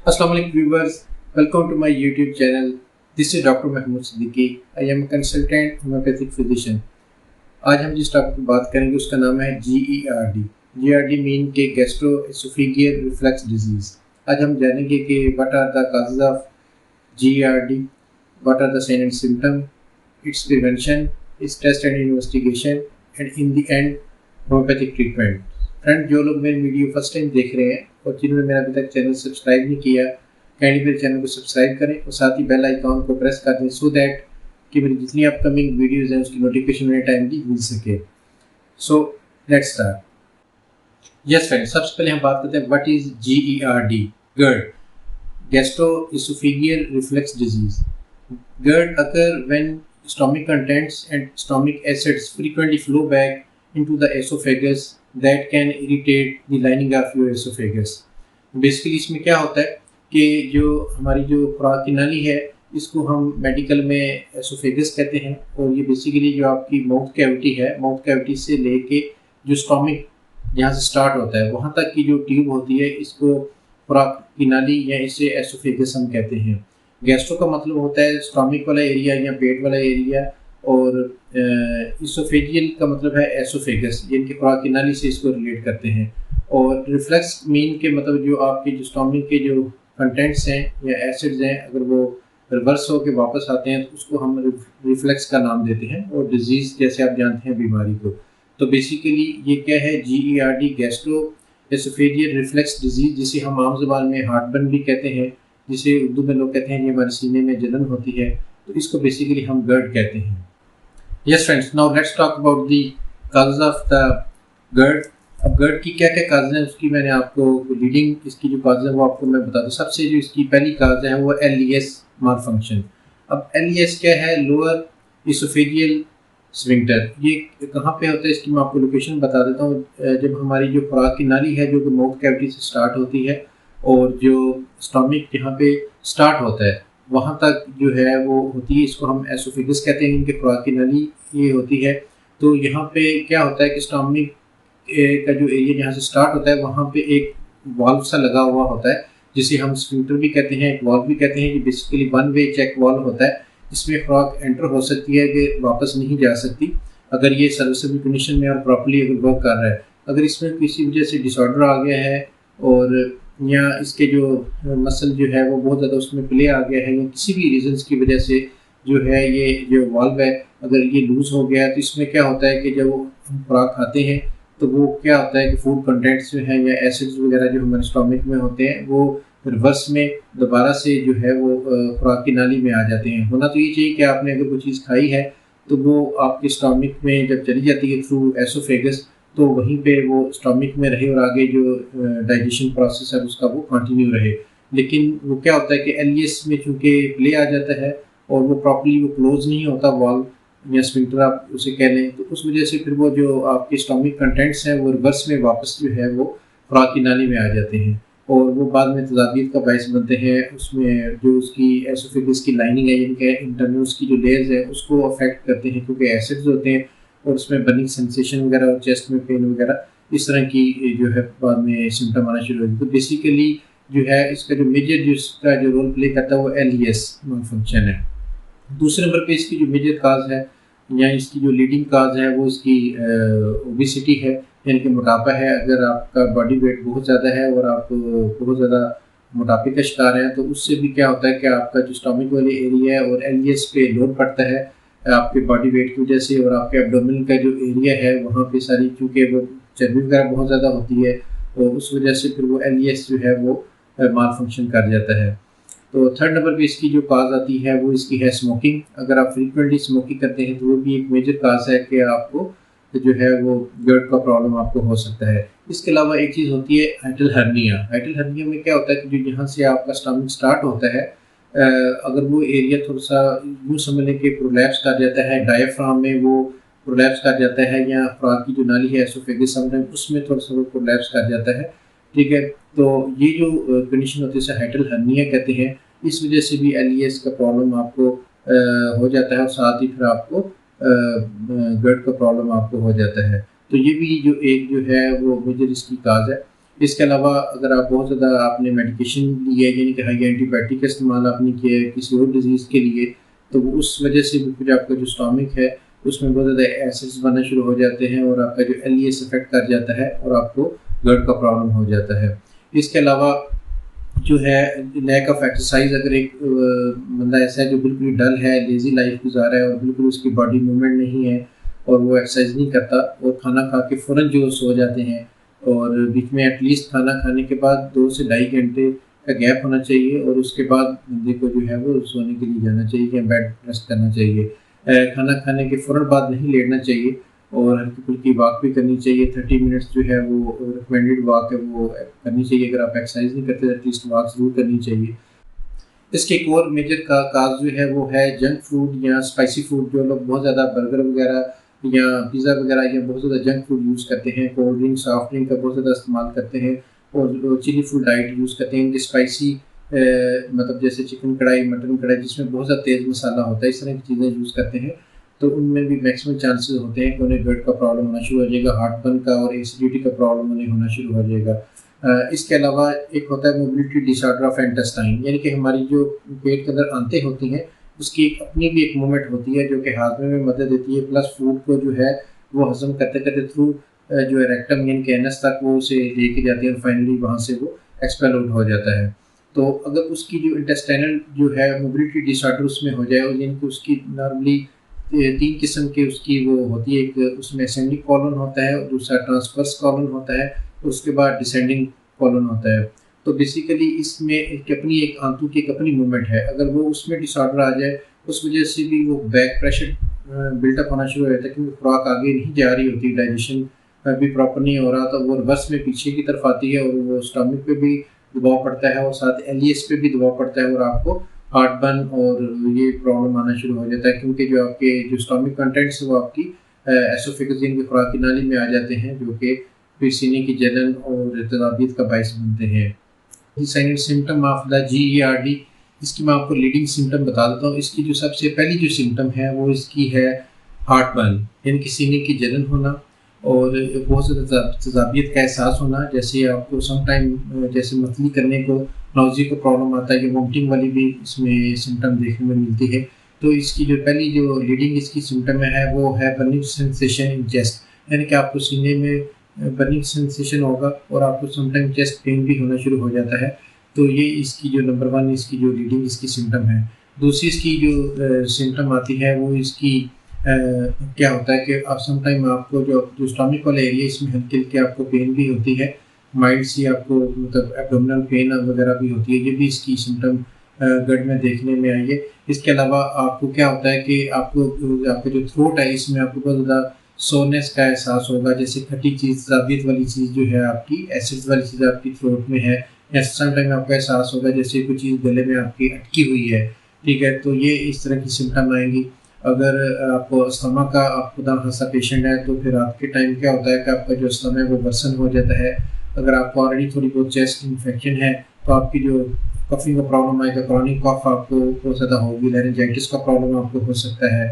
Assalamualaikum viewers, welcome to my YouTube channel. This is Dr. Mahmood Siddiqui. I am a consultant homeopathic physician. आज हम जिस topic की बात करेंगे उसका नाम है GERD. GERD मीन के गैस्ट्रोएसोफेजियल रिफ्लक्स डिजीज. आज हम जानेंगे कि what are the causes of GERD, what are the signs and symptoms, its prevention, its test and investigation, and in the end homeopathic treatment. Friend, जो लोग मेरी video first time देख रहे हैं और जिन्होंने मेरा अभी तक चैनल सब्सक्राइब नहीं किया, काइंडली मेरे चैनल को सब्सक्राइब करें और साथ ही बेल आइकॉन को प्रेस कर दें सो दैट कि मेरी जितनी अपकमिंग वीडियोज़ हैं उसकी नोटिफिकेशन मेरे टाइम की मिल सके. So let's start. Yes friend, सबसे पहले हम बात करते हैं what is GERD. GERD, gastro-oesophageal reflux disease. GERD occur when stomach contents and stomach acids frequently flow back into the esophagus that can irritate the lining of your esophagus. Basically इसमें क्या होता है कि जो हमारी जो खुराक की नाली है इसको हम मेडिकल में एसोफेगस कहते हैं और ये बेसिकली जो आपकी माउथ कैविटी है, माउथ कैविटी से लेके जो स्टोमिक जहाँ से स्टार्ट होता है वहाँ तक की जो ट्यूब होती है इसको खुराक की नाली या इसे एसोफेगस हम कहते हैं. गैस्ट्रो का मतलब होता है स्टोमिक वाला एरिया या पेट वाला एरिया और इसोफेजियल का मतलब है एसोफेगस, जिनकी खुराक की नाली से इसको रिलेट करते हैं. और रिफ्लक्स मीन के मतलब जो आपके जो स्टोमिक के जो कंटेंट्स हैं या एसिड्स हैं अगर वो रिवर्स होकर वापस आते हैं तो उसको हम रिफ्लक्स का नाम देते हैं और डिजीज़ जैसे आप जानते हैं बीमारी को. तो बेसिकली ये क्या है, GERD gastro oesophageal reflux disease, जिसे हम आम ज़बान में हार्टबर्न भी कहते हैं, जिसे उर्दू में लोग कहते हैं ये हमारे सीने में जलन होती है, तो इसको बेसिकली हम GERD कहते हैं. Yes friends, now let's talk about the causes of the GERD. अब GERD की क्या क्या काज हैं उसकी मैंने आपको लीडिंग इसकी जो काज है वो आपको मैं बता दूं. सबसे जो इसकी पहली काज है वो LES मालफंक्शन. अब LES क्या है, लोअर इसोफेजियल स्फिंक्टर. ये कहाँ पे होता है इसकी मैं आपको लोकेशन बता देता हूँ. जब हमारी जो खुराक की नाली है जो माउथ कैविटी से स्टार्ट होती है और जो स्टोमिक जहाँ पे स्टार्ट होता है वहाँ तक जो है वो होती है, इसको हम एसोफेगस कहते हैं, इनके खुराक की नाली ये होती है. तो यहाँ पे क्या होता है कि स्टोमिक का जो एरिया जहाँ से स्टार्ट होता है वहाँ पे एक वाल्व सा लगा हुआ होता है जिसे हम स्फिंक्टर भी कहते हैं, एक वाल्व भी कहते हैं. ये basically one way check valve होता है. इसमें खुराक एंटर हो सकती है कि वापस नहीं जा सकती अगर ये सर्विसेबल कंडीशन में और प्रॉपर्ली अगर वर्क कर रहा है. अगर इसमें किसी वजह से डिसऑर्डर आ गया है और या इसके जो मसल जो है वो बहुत ज़्यादा उसमें प्ले आ गया है या किसी भी रीजंस की वजह से जो है ये जो वाल्व है अगर ये लूज़ हो गया है तो इसमें क्या होता है कि जब वो खुराक खाते हैं तो वो क्या होता है कि फूड कंटेंट्स जो हैं या एसिड्स वगैरह जो हमारे स्टोमिक में होते हैं वो रिवर्स में दोबारा से जो है वो खुराक की नाली में आ जाते हैं. होना तो ये चाहिए कि आपने अगर कोई चीज़ खाई है तो वो आपके स्टोमिक में जब चली जाती है थ्रू एसोफेगस तो वहीं पे वो स्टोमिक में रहे और आगे जो डाइजेशन प्रोसेस है उसका वो कंटिन्यू रहे. लेकिन वो क्या होता है कि LES में चूँकि प्ले आ जाता है और वो प्रॉपर्ली वो क्लोज नहीं होता वाल्व या स्फिंक्टर आप उसे कह लें, तो उस वजह से फिर वो जो आपके स्टोमिक कंटेंट्स हैं वो रिवर्स में वापस जो है वो खुराक की नाली में आ जाते हैं और वो बाद में तजादीद का बायस बनते हैं. उसमें जो उसकी एसोफेगस की लाइनिंग है जिनके इंटरनल उसकी जो लेयर्स है उसको अफेक्ट करते हैं क्योंकि एसिड्स होते हैं और उसमें बर्निंग सेंसेशन वगैरह और चेस्ट में पेन वगैरह इस तरह की जो है बाद में सिम्टम आना शुरू होगी. तो बेसिकली जो है इसका जो मेजर जो इसका जो रोल प्ले करता है वो LES फंक्शन है. दूसरे नंबर पे इसकी जो मेजर काज है या इसकी जो लीडिंग काज है वो इसकी ओबेसिटी है, यानी कि मोटापा है. अगर आपका बॉडी वेट बहुत ज़्यादा है और आप बहुत ज़्यादा मोटापे का शिकार हैं तो उससे भी क्या होता है कि आपका जो स्टोमिक वाले एरिया है और LES पे लोड पड़ता है आपके बॉडी वेट की वजह से और आपके एब्डोमेन का जो एरिया है वहाँ पे सारी चूँकि वो चर्बी वगैरह बहुत ज़्यादा होती है और उस वजह से फिर वो LES जो है वो माल फंक्शन कर जाता है. तो थर्ड नंबर पे इसकी जो काज आती है वो इसकी है स्मोकिंग. अगर आप फ्रीक्वेंटली स्मोकिंग करते हैं तो वो भी एक मेजर काज है कि आपको जो है वो GERD का प्रॉब्लम आपको हो सकता है. इसके अलावा एक चीज़ होती है हाइटल हर्निया. हाइटल हर्निया में क्या होता है कि जो यहाँ से आपका स्टमक स्टार्ट होता है अगर वो एरिया थोड़ा सा यूँ समझ लें कि प्रोलैप्स कर जाता है, डायफ्राम में वो प्रोलैप्स कर जाता है या खुराक की जो नाली है एसोफेगस समटाइम उसमें थोड़ा सा वो प्रोलैप्स कर जाता है. ठीक है, तो ये जो कंडीशन होती है इसे हाइटल हर्निया कहते हैं. इस वजह से भी LES का प्रॉब्लम आपको हो जाता है और साथ ही फिर आपको GERD का प्रॉब्लम आपको हो जाता है. तो ये भी जो एक जो है वो मेजर इसकी काज है. इसके अलावा अगर आप बहुत ज़्यादा आपने मेडिकेशन ली है, यानी कि हाई एंटीबायोटिक का इस्तेमाल आपने किया है किसी और डिज़ीज़ के लिए, तो वो उस वजह से भी फिर आपका जो स्टमक है उसमें बहुत ज़्यादा एसिड्स बनना शुरू हो जाते हैं और आपका जो एलईएस इफेक्ट कर जाता है और आपको गट का प्रॉब्लम हो जाता है। इसके अलावा जो है लैक ऑफ एक्सरसाइज, अगर एक बंदा ऐसा है जो बिल्कुल ही डल है, लेजी लाइफ गुजार रहा है और बिल्कुल उसकी बॉडी मूवमेंट नहीं है और वो एक्सरसाइज नहीं करता और खाना खा के फ़ौरन जो सो जाते हैं और बीच में एटलीस्ट खाना खाने के बाद 2 से ढाई घंटे का गैप होना चाहिए और उसके बाद बंदे को जो है वो सोने के लिए जाना चाहिए या बेड रेस्ट करना चाहिए। खाना खाने के फ़ौरन बाद नहीं लेटना चाहिए और हल्की फुल्की वॉक भी करनी चाहिए। 30 मिनट्स जो है वो रिकमेंडेड वॉक है वो करनी चाहिए। अगर आप एक्सरसाइज नहीं करते एटलीस्ट वॉक ज़रूर करनी चाहिए। इसके एक और मेजर का काज जो है वो है जंक फूड या स्पाइसी फूड। जो लोग बहुत ज़्यादा बर्गर वगैरह या पिज़्ज़ा वगैरह या बहुत ज़्यादा जंक फूड यूज़ करते हैं, कोल्ड ड्रिंक सॉफ्ट ड्रिंक का बहुत ज़्यादा इस्तेमाल करते हैं और चिली फूड डाइट यूज़ करते हैं, इनके स्पाइसी मतलब जैसे चिकन कढ़ाई, मटन कढ़ाई जिसमें बहुत ज़्यादा तेज़ मसाला होता है, इस तरह की चीज़ें यूज़ करते हैं, तो उनमें भी मैक्सिमम चांसेस होते हैं कि उन्हें गट का प्रॉब्लम होना शुरू हो जाएगा, हार्टबर्न का और एसिडिटी का प्रॉब्लम उन्हें होना शुरू हो जाएगा। इसके अलावा एक होता है मोबिलिटी डिसऑर्डर ऑफ इंटेस्टाइन, यानी कि हमारी जो पेट के अंदर आंतें होती हैं उसकी अपनी भी एक मूवमेंट होती है जो कि हाजमे में मदद देती है, प्लस फूड को जो है वो हजम करते करते थ्रू जो है रेक्टम यानी कि एनस तक वो उसे लेके जाती है और फाइनली वहाँ से वो एक्सपेल आउट हो जाता है। तो अगर उसकी जो इंटेस्टाइनल जो है मोबिलिटी डिसऑर्डर उसमें हो जाए और यानी कि उसकी नॉर्मली 3 किस्म की उसकी वो होती है, एक उसमें असेंडिंग कॉलन होता है और दूसरा ट्रांसवर्स कॉलन होता है और उसके बाद डिसेंडिंग कॉलन होता है। तो बेसिकली इसमें एक आंतों की एक अपनी मूवमेंट है, अगर वो उसमें डिसऑर्डर आ जाए उस वजह से भी वो बैक प्रेशर बिल्टअप होना शुरू हो जाता है क्योंकि खुराक आगे नहीं जा रही होती, डाइजेशन भी प्रॉपर नहीं हो रहा, तो वो रिवर्स में पीछे की तरफ आती है और वो स्टमक पे भी दबाव पड़ता है और साथ एलईएस पे भी दबाव पड़ता है और आपको हार्टबर्न और ये प्रॉब्लम आना शुरू हो जाता है क्योंकि जो आपके जो स्टमक कंटेंट्स वो आपकी एसोफेगस यानी कि खुराक की नाली में आ जाते हैं जो कि फिर सीने की जलन और तदाबियत का बायस बनते हैं। साइनल सिम्टम ऑफ द GERD, इसकी मैं आपको लीडिंग सिम्टम बता देता हूँ। इसकी जो सबसे पहली जो सिम्टम है वो इसकी है हार्टबर्न, यानी कि सीने की जलन होना और बहुत ज़्यादा तजाबियत का एहसास होना, जैसे आपको समटाइम जैसे मतली करने को नाउज़िया को प्रॉब्लम आता है, ये वोमिटिंग वाली भी इसमें सिम्टम देखने में मिलती है। तो इसकी जो पहली जो लीडिंग इसकी सिम्टम है वो है बर्निंग सेंसेशन इन चेस्ट, यानी कि आपको सीने में बर्निंग सेंसेशन होगा और आपको समटाइम चेस्ट पेन भी होना शुरू हो जाता है। तो ये इसकी जो नंबर 1 इसकी जो लीडिंग इसकी सिम्टम है। दूसरी इसकी जो सिम्टम आती है वो इसकी क्या होता है कि आप समटाइम आपको जो स्टमक वाला एरिया इसमें हल्की हल्की आपको पेन भी होती है, माइल्ड सी आपको मतलब एब्डोमिनल पेन वगैरह भी होती है, ये भी इसकी सिम्टम गट में देखने में आई है। इसके अलावा आपको क्या होता है कि आपको आपका जो थ्रोट है इसमें आपको बहुत ज़्यादा सोनेस का एहसास होगा, जैसे खट्टी चीज़ तजाबियत वाली चीज़ जो है आपकी एसिड वाली चीज़ आपकी थ्रोट में है, या समटाइम आपको एहसास होगा जैसे कोई चीज़ गले में आपकी अटकी हुई है, ठीक है, तो ये इस तरह की सिम्टम आएंगी। अगर आपको अस्थमा का आप खुदा खासा पेशेंट है तो फिर आपके टाइम क्या होता है कि आपका जो अस्थमा है वो वर्सन हो जाता है। अगर आपको ऑलरेडी थोड़ी बहुत चेस्ट इन्फेक्शन है तो आपकी जो कफिंग का प्रॉब्लम आएगा, क्रॉनिक कफ आपको बहुत ज़्यादा होगी, लैरिंजाइटिस का प्रॉब्लम आपको हो सकता है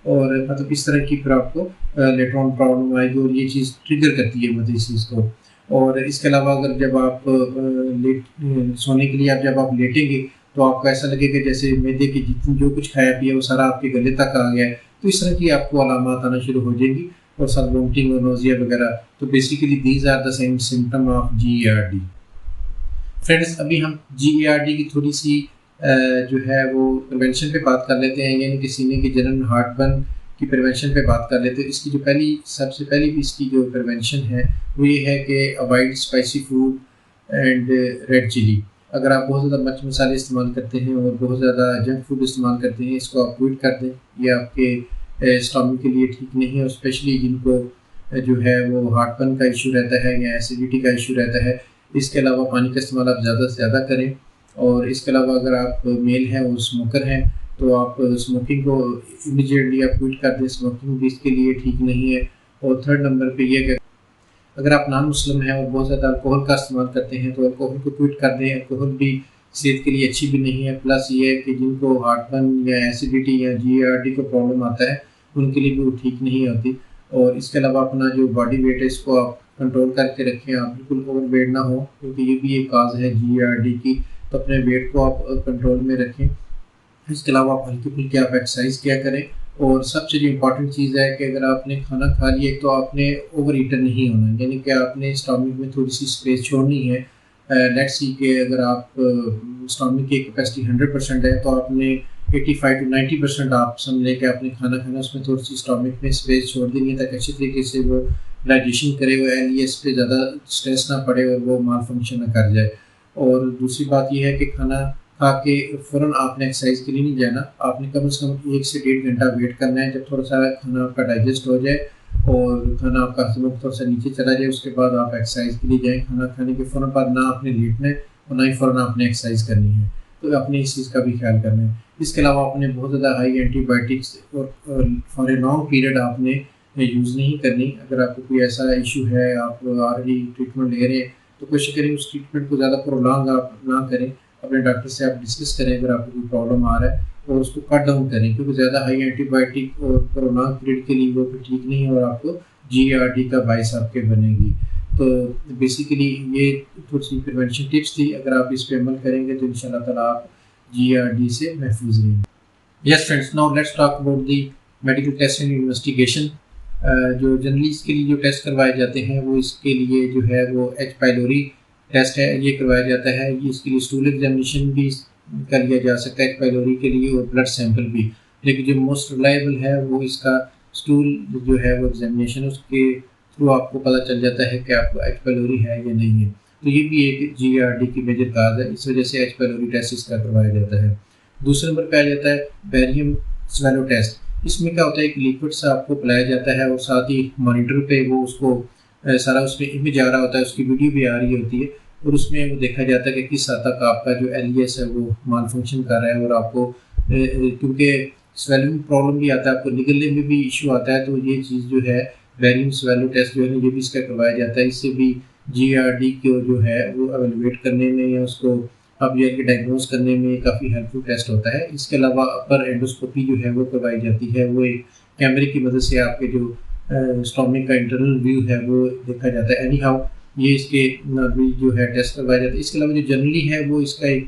और मतलब इस तरह की फिर आपको लेटर ऑन प्रॉब्लम आएगी और ये चीज़ ट्रिगर करती है मतलब इस चीज़ को। और इसके अलावा अगर जब आप सोने के लिए जब आप लेटेंगे तो आपको ऐसा लगेगा जैसे मैदे की जितनी जो कुछ खाया पिया वो सारा आपके गले तक आ गया है, तो इस तरह की आपको अलामत आना शुरू हो जाएगी और साथ वोमिटिंग और नोजिया वगैरह। तो basically these are the same symptom of GERD। Friends, अभी हम GERD की थोड़ी सी जो है वो प्रिवेंशन पे बात कर लेते हैं, यानी कि सीने की जलन हार्टबर्न की प्रिवेंशन पे बात कर लेते हैं। इसकी जो सबसे पहली भी इसकी जो प्रिवेंशन है वो ये है कि avoid spicy food and red chili. अगर आप बहुत ज़्यादा मिर्च मसाले इस्तेमाल करते हैं और बहुत ज़्यादा जंक फूड इस्तेमाल करते हैं, इसको आप अवॉइड कर दें, ये आपके स्टमक के लिए ठीक नहीं है और स्पेशली जिनको जो है वो हार्टबर्न का इशू रहता है या एसिडिटी का इशू रहता है। इसके अलावा पानी का इस्तेमाल आप ज़्यादा से ज़्यादा करें और इसके अलावा अगर आप मेल हैं और स्मोकर हैं तो आप स्मोकिंग को इमीडिएटली आप क्विट कर दें, स्मोकिंग भी इसके लिए ठीक नहीं है। और थर्ड नंबर पे ये कि अगर आप नॉन मुस्लिम हैं और बहुत ज़्यादा अल्कोहल का इस्तेमाल करते हैं तो अल्कोहल को क्विट कर दें, अल्कोहल भी सेहत के लिए अच्छी भी नहीं है। प्लस ये है कि जिनको हार्टबर्न या एसिडिटी या GERD का प्रॉब्लम आता है उनके लिए भी वो ठीक नहीं होती। और इसके अलावा अपना जो बॉडी वेट है इसको आप कंट्रोल करके रखें, आप बिल्कुल ओवर वेट ना हो, क्योंकि ये भी एक काज है GERD की। तो अपने वेट को आप कंट्रोल में रखें। इसके अलावा आप हल्की फुल्की आप एक्सरसाइज किया करें। और सबसे जो इम्पोर्टेंट चीज़ है कि अगर आपने खाना खा लिया तो आपने ओवर ईटर नहीं होना, यानी कि आपने स्टमक में थोड़ी सी स्पेस छोड़नी है। लेट्स सी कि अगर आप स्टमक की कैपेसिटी 100% है, तो आपने 85 to 90% आप समझ लें कि आपने खाना खाना, उसमें थोड़ी सी स्टमक में स्पेस छोड़ देनी है, ताकि अच्छी तरीके से वो डाइजेशन करे, वो LES पे ज़्यादा स्ट्रेस ना पड़े और वो माल फंक्शन ना कर जाए। और दूसरी बात ये है कि खाना खा के फ़ौरन आपने एक्सरसाइज के लिए नहीं जाना, आपने कम से कम 1 से 1.5 घंटा वेट करना है, जब थोड़ा सा खाना आपका डाइजेस्ट हो जाए और खाना आपका हजम थोड़ा सा नीचे चला जाए, उसके बाद आप एक्सरसाइज के लिए जाएँ। खाना खाने के फ़ौरन बाद ना आपने लेटना है और ना ही फ़ौरन आपने एक्सरसाइज करनी है, तो आपने इस चीज़ का भी ख्याल करना है। इसके अलावा आपने बहुत ज़्यादा हाई एंटीबायोटिक्स और फॉर ए लॉन्ग पीरियड आपने यूज़ नहीं करनी। अगर आपको कोई ऐसा इशू है, आप ऑलरेडी ट्रीटमेंट ले रहे हैं, तो कोशिश करें उस ट्रीटमेंट को ज़्यादा प्रोलॉन्ग आप ना करें। अपने डॉक्टर से आप डिस्कस करें अगर आपको कोई प्रॉब्लम आ रहा है, और उसको कट डाउन करें, क्योंकि ज़्यादा हाई एंटीबायोटिक और प्रोलॉन्ग पीरियड के लिए वो भी ठीक नहीं है और आपको GERD का बायस आपके बनेगी। तो बेसिकली ये थोड़ी सी प्रिवेंशन टिप्स थी, अगर आप इस पे अमल करेंगे तो इंशाल्लाह ताला आप GERD से महफूज रहेंगे। Yes friends, now let's talk about the medical test and investigation. जो जनरली इसके लिए जो टेस्ट करवाए जाते हैं, वो इसके लिए जो है वो H पाइलोरी टेस्ट है, ये करवाया जाता है। ये इसके लिए स्टूल एग्जामिनेशन भी कर लिया जा सकता है H पाइलोरी के लिए, और ब्लड सैंपल भी। लेकिन जो मोस्ट रिलायबल है वो इसका स्टूल जो है वो एग्जामिनेशन, उसके थ्रू आपको पता चल जाता है कि आपको H पाइलोरी है या नहीं है। तो ये भी एक GERD की मेजर काज है, इस वजह से H पाइलोरी टेस्ट इसका करवाया जाता है। दूसरे नंबर पे आ जाता है बैरियम स्वेलो टेस्ट। इसमें क्या होता है, एक लिक्विड सा आपको पिलाया जाता है और साथ ही मॉनिटर पे वो उसको सारा उसमें इमेज आ रहा होता है, उसकी वीडियो भी आ रही होती है, और उसमें वो देखा जाता है कि किस हद तक आपका जो LES है वो माल फंक्शन कर रहा है। और आपको क्योंकि स्वेलिंग प्रॉब्लम भी आता है, आपको निगलने में भी इशू आता है, तो ये चीज़ जो है बैरियम स्वेलो टेस्ट जो है ना, ये भी इसका करवाया जाता है। इससे भी GERD को जो है वो एवेलुएट करने में या उसको अब ये कि डायग्नोज करने में काफ़ी हेल्पफुल टेस्ट होता है। इसके अलावा अपर एंडोस्कोपी जो है वो करवाई जाती है, वो एक कैमरे की मदद से आपके जो स्टोमिक का इंटरनल व्यू है वो देखा जाता है। एनी हाउ ये इसके भी जो है टेस्ट करवाया जाता है। इसके अलावा जो जनरली है वो इसका एक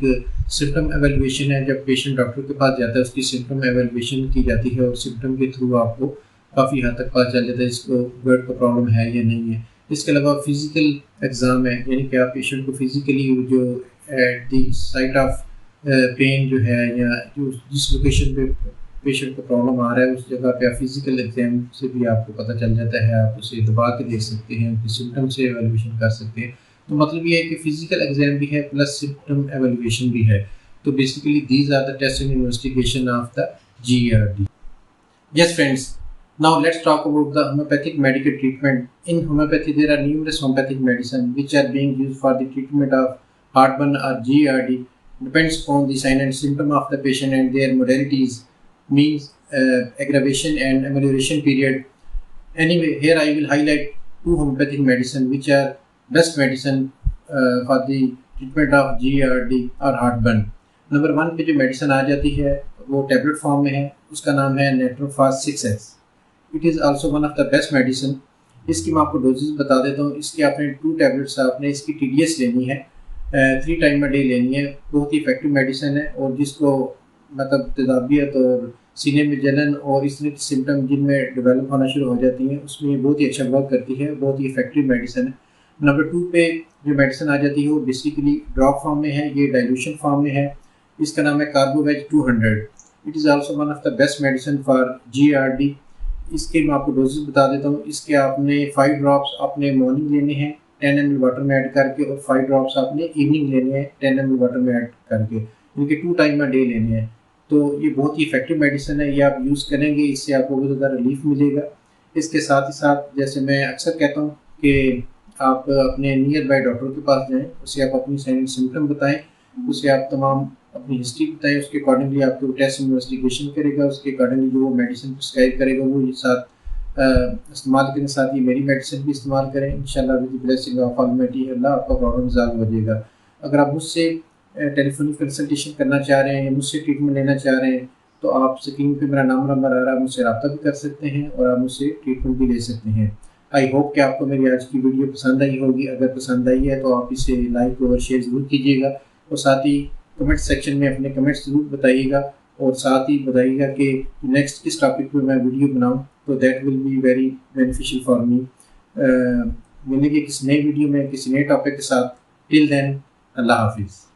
सिम्टम एवेलुएशन है, जब पेशेंट डॉक्टर के पास जाता है उसकी सिम्टम एवेलुएशन की जाती है, और सिम्टम के थ्रू आपको काफ़ी हद तक पता चल जाता है इसको गट का प्रॉब्लम है या नहीं है। इसके अलावा फिजिकल एग्ज़ाम है, यानी कि आप पेशेंट को फिजिकली जो at the site of pain जो है, या जो जिस लोकेशन पे पेशेंट को प्रॉब्लम आ रहा है उस जगह पे आप फिजिकल एग्जाम से भी आपको पता चल जाता है, आप उसे दबा के देख सकते हैं, उनके सिम्टम से एवेलुएशन कर सकते हैं। तो मतलब ये है कि फिजिकल एग्जाम भी है प्लस सिम्टम एवेलुएशन भी है। तो basically these are the test and investigation of the GERD। Yes friends, now let's talk about the homeopathic medical treatment. In homeopathy there are numerous homeopathic medicine which are being used for the treatment of heartburn or GERD. Depends upon the sign and symptom of the patient and their modalities, means aggravation and amelioration period. Anyway, here I will highlight two homeopathic medicine which are best medicine for the treatment of GERD or heartburn. Number 1 पे जो medicine आ जाती है वो tablet form में है, उसका नाम है नेट्रोफास्ट 6x। It is also one of the best medicine. इसकी मैं आपको डोजेस बता देता हूँ। इसकी आपने 2 टैबलेट्स आपने इसकी TDS लेनी है, 3 टाइम अ डे लेनी है। बहुत ही इफेक्टिव मेडिसिन है, और जिसको मतलब तेजाबियत और सीने में जलन और इस तरह की सिम्टम जिनमें डेवलप होना शुरू हो जाती हैं, उसमें ये बहुत ही अच्छा वर्क करती है, बहुत ही इफेक्टिव मेडिसिन है। नंबर 2 पे जो मेडिसिन आ जाती है वो बेसिकली ड्रॉप फॉर्म में है, ये डाइल्यूशन फॉर्म में है। इसका नाम है carbo veg 200। It is also one of the best medicine for GERD। इसके मैं आपको डोजेस बता देता हूँ। इसके आपने 5 ड्रॉप्स आपने मॉर्निंग लेने हैं 10 ml वाटर में ऐड करके, और 5 ड्रॉप्स आपने इवनिंग लेने हैं 10 ml वाटर में ऐड करके, इनके 2 टाइम अ डे लेने हैं। तो ये बहुत ही इफेक्टिव मेडिसिन है, ये आप यूज़ करेंगे इससे आपको बहुत ज़्यादा रिलीफ मिलेगा। इसके साथ ही साथ जैसे मैं अक्सर कहता हूँ कि आप अपने नियर बाय डॉक्टर के पास जाएँ, उसे आप अपनी साइन एंड सिम्टम बताएँ, उसे आप तमाम अपनी हिस्ट्री बताएं, उसके अकॉर्डिंगली आपको टेस्ट इन्वेस्टिगेशन करेगा, उसके अकॉर्डिंगली जो वो मेडिसिन प्रिस्क्राइब करेगा वो ये साथ इस्तेमाल करने, साथ ही मेरी मेडिसिन भी इस्तेमाल करें। इंशाल्लाह with the blessing of almighty Allah आपका प्रॉब्लम सॉल्व हो जाएगा। अगर आप मुझसे टेलीफोनिक कंसल्टेशन करना चाह रहे हैं या मुझसे ट्रीटमेंट लेना चाह रहे हैं, तो आप स्क्रीन पे मेरा नंबर आ रहा है, मुझसे रब्ता भी कर सकते हैं और आप मुझसे ट्रीटमेंट भी ले सकते हैं। आई होप कि आपको मेरी आज की वीडियो पसंद आई होगी। अगर पसंद आई है तो आप इसे लाइक और शेयर ज़रूर कीजिएगा और साथ ही कमेंट सेक्शन में अपने कमेंट्स ज़रूर बताइएगा और साथ ही बताइएगा कि नेक्स्ट किस टॉपिक पे मैं वीडियो बनाऊं, तो that will be very beneficial for me. मिलेंगे किसी नई वीडियो में किसी नए टॉपिक के साथ। टिल देन, अल्लाह हाफिज़।